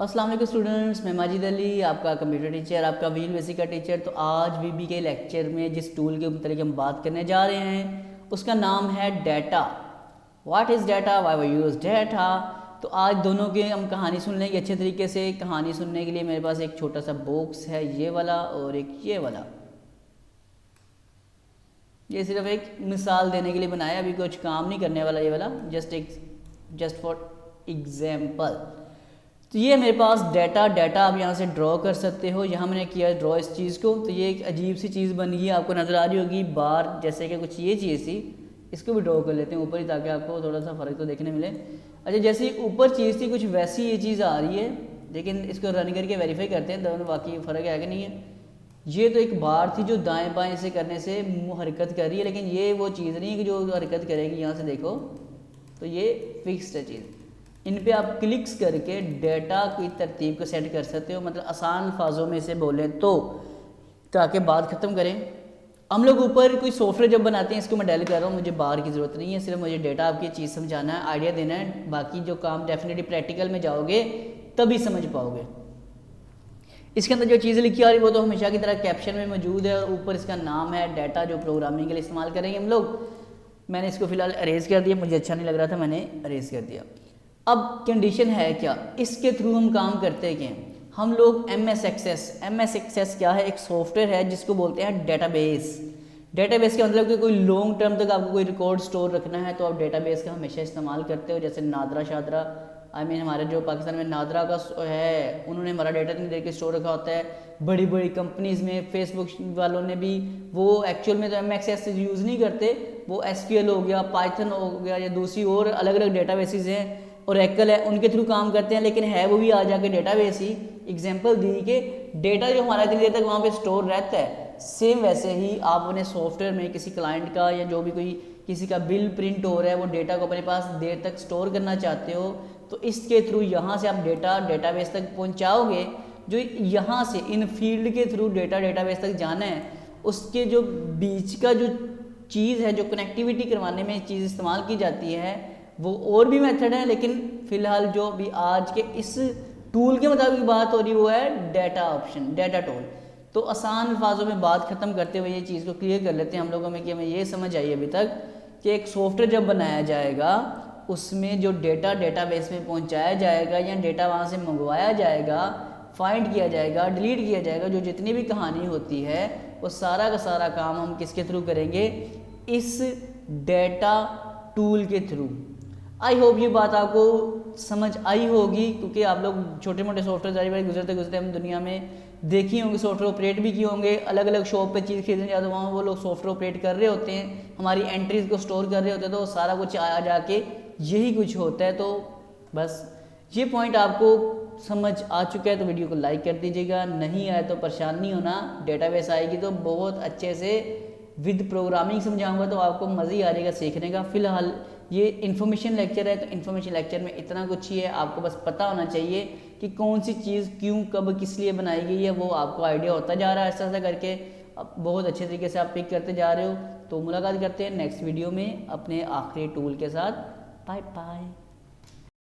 अस्सलाम वालेकुम स्टूडेंट्स, मैं माजिद अली आपका कंप्यूटर टीचर, आपका व्हील बेसिक का टीचर। तो आज वीबी के लेक्चर में जिस टूल के मतलब हम बात करने जा रहे हैं उसका नाम है data. What is data, why we use data. तो आज दोनों की हम कहानी सुन लेंगे अच्छे तरीके से। कहानी सुनने के लिए मेरे पास एक छोटा सा बॉक्स है, ये वाला और एक ये वाला। ये सिर्फ एक मिसाल देने के लिए बनाया, अभी कुछ काम नहीं करने वाला ये वाला, जस्ट फॉर एग्जाम्पल। तो ये मेरे पास डाटा आप यहाँ से ड्रॉ कर सकते हो। यहाँ मैंने किया ड्रॉ इस चीज़ को, तो ये एक अजीब सी चीज़ बन गई, आपको नज़र आ रही होगी बार जैसे कि कुछ ये चीज़ थी। इसको भी ड्रॉ कर लेते हैं ऊपर ही, ताकि आपको थोड़ा सा फ़र्क तो देखने मिले। अच्छा, जैसे ऊपर चीज़ थी कुछ वैसी ये चीज़ आ रही है, लेकिन इसको रन करके वेरीफाई करते हैं दोनों बाकी फ़र्क है कि नहीं है। ये तो एक बार थी जो दाएँ बाएँ से करने से हरकत कर रही है, लेकिन ये वो चीज़ नहीं है कि जो हरकत करेगी। यहाँ से देखो तो ये फिक्स्ड है चीज़। इन पे आप क्लिक्स करके डाटा की तरतीब को सेट कर सकते हो, मतलब आसान अल्फाजों में से बोलें तो, ताकि बात ख़त्म करें। हम लोग ऊपर कोई सॉफ्टवेयर जब बनाते हैं, इसको मैं डेल कर रहा हूँ, मुझे बार की ज़रूरत नहीं है, सिर्फ मुझे डाटा आपकी चीज़ समझाना है, आइडिया देना है। बाकी जो काम डेफिनेटली प्रैक्टिकल में जाओगे तभी समझ पाओगे। इसके अंदर जो चीज़ें लिखी आ रही है वो तो हमेशा की तरह कैप्शन में मौजूद है, और ऊपर इसका नाम है डाटा, जो प्रोग्रामिंग के लिए इस्तेमाल करेंगे हम लोग। मैंने इसको फिलहाल अरेज कर दिया, मुझे अच्छा नहीं लग रहा था, मैंने अरेज कर दिया। अब कंडीशन है क्या, इसके थ्रू हम काम करते हैं। हम लोग MS एक्सेस क्या है, एक सॉफ्टवेयर है जिसको बोलते हैं डेटाबेस। डेटाबेस का मतलब कि कोई लॉन्ग टर्म तक आपको कोई रिकॉर्ड स्टोर रखना है तो आप डेटाबेस का हमेशा इस्तेमाल करते हो। जैसे नादरा शादरा, हमारे जो पाकिस्तान में नादरा का है, उन्होंने हमारा डेटा नहीं दे के स्टोर रखा होता है। बड़ी बड़ी कंपनीज़ में, फेसबुक वालों ने भी, वो एक्चुअल में तो MS एक्सेस यूज़ नहीं करते, वो SQL हो गया, पाइथन हो गया, या दूसरी और अलग अलग डेटाबेसेस हैं, और एक्ल है, उनके थ्रू काम करते हैं, लेकिन है वो भी आ जाके डेटाबेस ही। एग्जांपल दी कि डेटा जो हमारा इतनी देर तक वहाँ पे स्टोर रहता है, सेम वैसे ही आप अपने सॉफ्टवेयर में किसी क्लाइंट का या जो भी कोई किसी का बिल प्रिंट हो रहा है, वो डेटा को अपने पास देर तक स्टोर करना चाहते हो, तो इसके थ्रू यहाँ से आप डेटा डेटाबेस तक पहुँचाओगे। जो यहाँ से इन फील्ड के थ्रू डेटा डेटाबेस तक जाना है, उसके जो बीच का जो चीज़ है, जो कनेक्टिविटी करवाने में चीज़ इस्तेमाल की जाती है, वो और भी मेथड है, लेकिन फ़िलहाल जो भी आज के इस टूल के मुताबिक बात हो रही वो है डाटा ऑप्शन, डाटा टूल। तो आसान अल्फाजों में बात ख़त्म करते हुए ये चीज़ को क्लियर कर लेते हैं हम लोगों में, कि हमें ये समझ आई अभी तक कि एक सॉफ्टवेयर जब बनाया जाएगा, उसमें जो डेटा डेटाबेस में पहुंचाया जाएगा या डेटा वहाँ से मंगवाया जाएगा, फाइंड किया जाएगा, डिलीट किया जाएगा, जो जितनी भी कहानी होती है वो सारा का सारा काम हम किसके थ्रू करेंगे, इस डाटा टूल के थ्रू। आई होप ये बात आपको समझ आई होगी, क्योंकि आप लोग छोटे मोटे सॉफ्टवेयर जारी बारी गुजरते गुजरते हम दुनिया में देखी होंगे, सॉफ्टवेयर ऑपरेट भी किए होंगे। अलग अलग शॉप पे चीज़ खरीदने जाते, वहाँ वो लोग सॉफ्टवेयर ऑपरेट कर रहे होते हैं, हमारी एंट्रीज को स्टोर कर रहे होते हैं, तो सारा कुछ आ जाके यही कुछ होता है। तो बस ये पॉइंट आपको समझ आ चुका है तो वीडियो को लाइक कर दीजिएगा, नहीं आए तो परेशान नहीं होना। डेटाबेस आएगी तो बहुत अच्छे से विद प्रोग्रामिंग समझाऊंगा, तो आपको मज़ा ही आ जाएगा सीखने का। फ़िलहाल ये इन्फॉर्मेशन लेक्चर है, तो इन्फॉर्मेशन लेक्चर में इतना कुछ ही है, आपको बस पता होना चाहिए कि कौन सी चीज़ क्यों कब किस लिए बनाई गई है, वो आपको आइडिया होता जा रहा है। ऐसा ऐसा करके अब बहुत अच्छे तरीके से आप पिक करते जा रहे हो। तो मुलाकात करते हैं नेक्स्ट वीडियो में अपने आखिरी टूल के साथ। Bye bye.